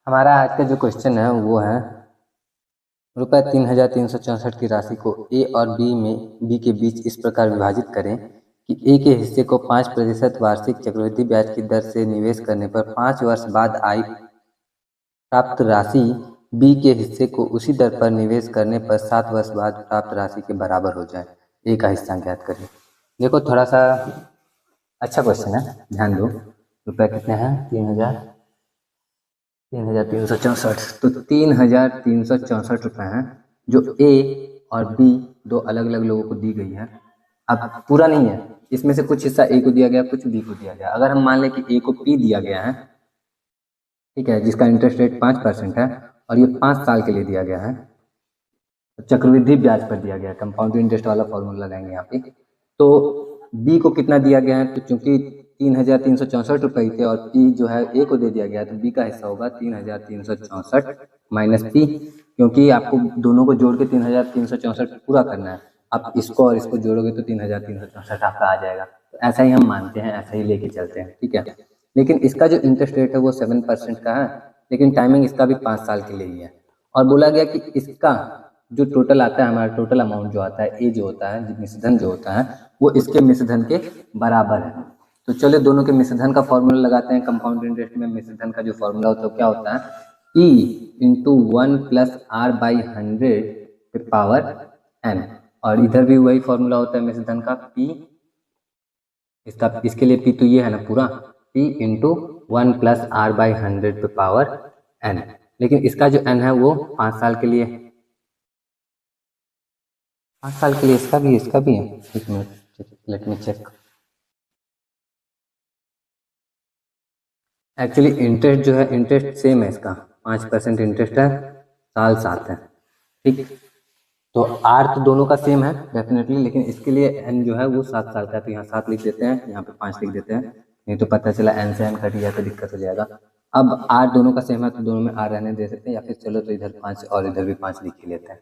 हमारा आज का जो क्वेश्चन है वो है रुपये 3,364 की राशि को ए और बी के बीच इस प्रकार विभाजित करें कि ए के हिस्से को 5% वार्षिक चक्रवृद्धि ब्याज की दर से निवेश करने पर 5 वर्ष बाद आई प्राप्त राशि बी के हिस्से को उसी दर पर निवेश करने पर 7 वर्ष बाद प्राप्त राशि के बराबर हो जाए। ए का हिस्सा ज्ञात करें। देखो थोड़ा सा अच्छा क्वेश्चन है, ध्यान दो। रुपये कितने हैं? 3,364। तो 3,364 रुपये हैं जो ए और बी दो अलग अलग लोगों को दी गई है। अब पूरा नहीं है, इसमें से कुछ हिस्सा ए को दिया गया, कुछ बी को दिया गया। अगर हम मान लें कि ए को पी दिया गया है, ठीक है, जिसका इंटरेस्ट रेट 5% है और ये 5 साल के लिए दिया गया है, चक्रवृद्धि ब्याज पर दिया गया है, कंपाउंड इंटरेस्ट वाला फॉर्मूला लगाएंगे यहाँ पे। तो बी को कितना दिया गया है? तो चूंकि 3,364 रुपये थे और पी जो है ए को दे दिया गया, तो बी का हिस्सा होगा 3,364 माइनस पी, क्योंकि आपको दोनों को जोड़ के 3,364 पूरा करना है। आप इसको और इसको जोड़ोगे तो 3,364 आपका आ जाएगा। तो ऐसा ही हम मानते हैं, ऐसा ही लेके चलते हैं, ठीक है। लेकिन इसका जो इंटरेस्ट रेट है वो 7% का है, लेकिन टाइमिंग इसका भी 5 साल के लिए ही है। और बोला गया कि इसका जो टोटल आता है, हमारा टोटल अमाउंट जो आता है, ए जो होता है, मिश्रधन जो होता है, वो इसके मिश्रधन के बराबर है। तो चलिए दोनों के मिश्रधन का फॉर्मूला लगाते हैं। कंपाउंड इंटरेस्ट में मिश्रधन का जो फॉर्मूला होता है क्या होता है? E into 1 plus R by 100 पे पावर n। और इधर भी वही फॉर्मूला होता है मिश्रधन का, P इसका, इसके लिए P तो ये है ना पूरा, P into 1 plus R by 100 पे पावर n। लेकिन इसका जो n है वो 5 साल के लिए, 5 साल के लिए इसका भी है। एक मिनट, let me check. Actually interest जो है, इंटरेस्ट सेम है इसका, 5% इंटरेस्ट है, साल 7 है, ठीक। तो आर तो दोनों का सेम है डेफिनेटली, लेकिन इसके लिए एन जो है वो 7 साल का है। तो यहाँ 7 लिख देते हैं, यहाँ पे 5 लिख देते हैं, नहीं तो पता चला एन से एन कट गया तो दिक्कत हो जाएगा। अब आर दोनों का सेम है तो दोनों में आर रहने दे सकते हैं, या फिर चलो तो इधर 5 और इधर भी 5 लिख ही लेते हैं।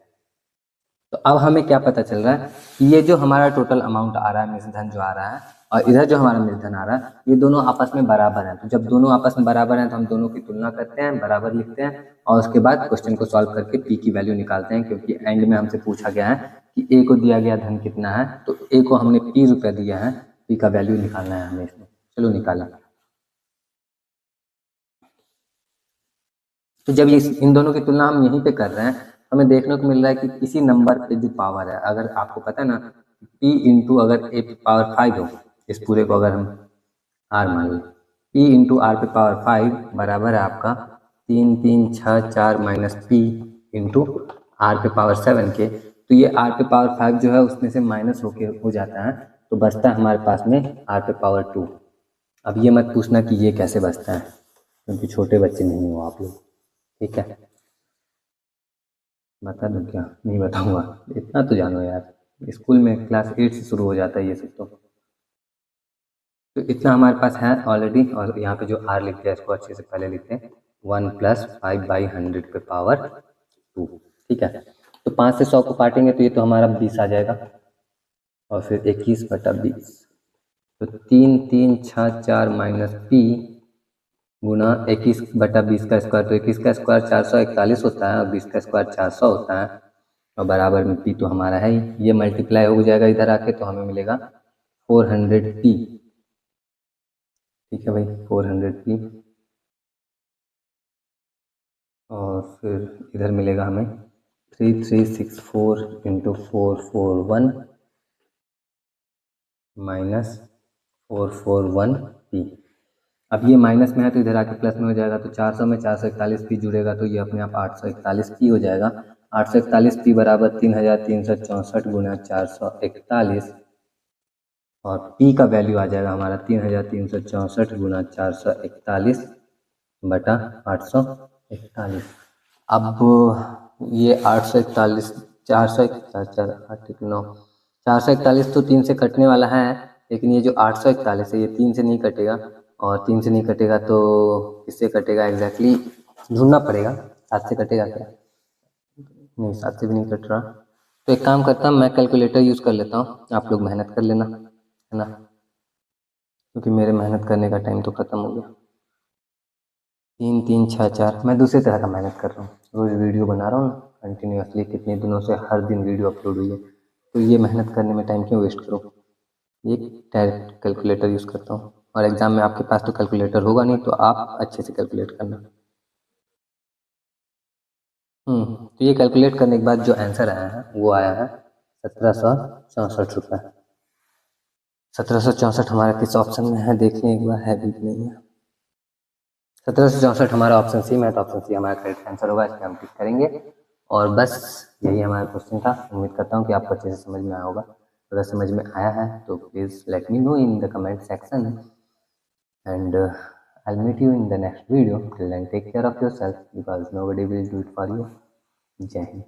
तो अब हमें क्या पता चल रहा है कि ये जो हमारा टोटल अमाउंट आ रहा है, मिश्रधन जो आ रहा है, और इधर जो हमारा मिश्रधन आ रहा है, ये दोनों आपस में बराबर हैं। तो जब दोनों आपस में बराबर हैं तो हम दोनों की तुलना करते हैं, बराबर लिखते हैं, और उसके बाद क्वेश्चन को सॉल्व करके पी की वैल्यू निकालते हैं। क्योंकि एंड में हमसे पूछा गया है कि ए को दिया गया धन कितना है, तो ए को हमने पी रुपया दिया है, पी का वैल्यू निकालना है हमें इसमें। चलो निकाला। तो जब ये इन दोनों की तुलना हम यहीं पे कर रहे हैं, हमें देखने को मिल रहा है कि किसी नंबर पे जो पावर है, अगर आपको पता है ना p इंटू अगर ए पावर 5 हो, इस पूरे को अगर हम r मान लें, p इंटू आर पे पावर 5 बराबर है आपका 3 3 6 4 माइनस पी इंटू आर पे पावर 7 के। तो ये आर पे पावर 5 जो है उसमें से माइनस होके हो जाता है, तो बचता है हमारे पास में आर पे पावर 2। अब ये मत पूछना कि ये कैसे बचता है, क्योंकि छोटे बच्चे नहीं हो आप लोग, ठीक है। बता दूँ क्या? नहीं बताऊंगा, इतना तो जानो यार, स्कूल में क्लास 8 से शुरू हो जाता है ये सब। तो इतना हमारे पास है ऑलरेडी, और यहाँ पे जो आर लिखते हैं इसको अच्छे से पहले लिखते हैं, 1 प्लस 5/100 पे पावर 2, ठीक है। तो 5 से 100 को काटेंगे तो ये तो हमारा 20 आ जाएगा, और फिर 21/20। तो 3 3 6 4 माइनस पी गुना 21/20 का स्क्वायर। तो 21 का स्क्वायर 441 होता है, और 20 का स्क्वायर 400 होता है, और बराबर में पी तो हमारा है ही। ये मल्टीप्लाई हो जाएगा इधर आके, तो हमें मिलेगा 400 पी, ठीक है भाई, 400 पी। और फिर इधर मिलेगा हमें 3364 इंटू 441 माइनस 441 पी। अब ये माइनस में है तो इधर आके प्लस में हो जाएगा, तो 400 में 441 पी जुड़ेगा तो ये अपने आप 841 पी हो जाएगा। 841 पी बराबर 3,364 गुना 441, और पी का वैल्यू आ जाएगा हमारा 3,364 गुना 441 बटा 841। अब ये 841, 441 तो 3 से कटने वाला है, लेकिन ये जो 841 है ये 3 से नहीं कटेगा, और 3 से नहीं कटेगा तो किससे कटेगा एग्जैक्टली ढूंढना पड़ेगा। 7 से कटेगा क्या? नहीं, 7 से भी नहीं कट रहा। तो एक काम करता हूँ, मैं कैलकुलेटर यूज़ कर लेता हूँ, आप लोग मेहनत कर लेना, है ना, क्योंकि मेरे मेहनत करने का टाइम तो ख़त्म हो गया। 3 3 6 4 मैं दूसरी तरह का मेहनत कर रहा हूँ, रोज़ वीडियो बना रहा हूँ ना कंटिन्यूअसली, कितने दिनों से हर दिन वीडियो अपलोड हुई है, तो ये मेहनत करने में टाइम क्यों वेस्ट करूँ। ये डायरेक्ट कैलकुलेटर यूज़ करता हूँ, और एग्ज़ाम में आपके पास तो कैलकुलेटर होगा नहीं, तो आप अच्छे से कैलकुलेट करना। तो ये कैलकुलेट करने के बाद जो आंसर आया है वो आया है 1764 रुपये। 1764 हमारा किस ऑप्शन में है देखिए एक बार, है भी कि नहीं है। 1764 हमारा ऑप्शन सी में है, तो ऑप्शन सी हमारा करेक्ट आंसर होगा, इसमें हम टिक करेंगे। और बस यही हमारा क्वेश्चन था। उम्मीद करता हूँ कि आपको अच्छे से समझ में आया होगा। अगर समझ में आया है तो please let me know in the comment section, and I'll meet you in the next video. Till then, take care of yourself because nobody will do it for you. Jai Hind.